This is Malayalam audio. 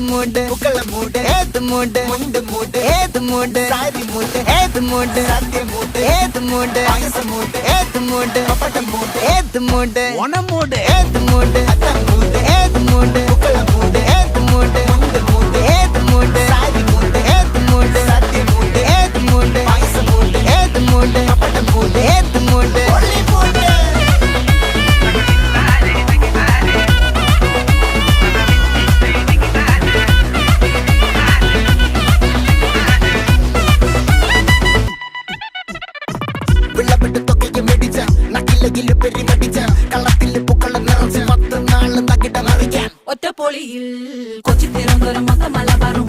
മൂട് പുക്കള മൂട് ഏത് മൂട് മുണ്ട് മൂട് ഏത് മൂട് സാരി മൂട് ഏത് മൂട് സദ്യ മൂട് ഏത് മൂട് പായസ മൂട് ഏത് മൂട് പപ്പടം മൂട് ഏത് മൂട് ഓണം മൂട് ഏത് മൂട് അത്തം മൂട് ഏത് മൂട് പുക്കള മൂട് ഏത് മൂട് മുണ്ട് മൂട് ഏത് മൂട് സാരി മൂട് ഏത് മൂട് സദ്യ മൂട് ഏത് മൂട് പായസ മൂട് ഏത് മൂട് പപ്പടം മൂട് ഏത് മൂട് ഒള്ളി മൂട് ഒറ്റപ്പൊളിയിൽ കൊച്ചി തിരുവനന്തപുരം മൊത്തം മലബാറും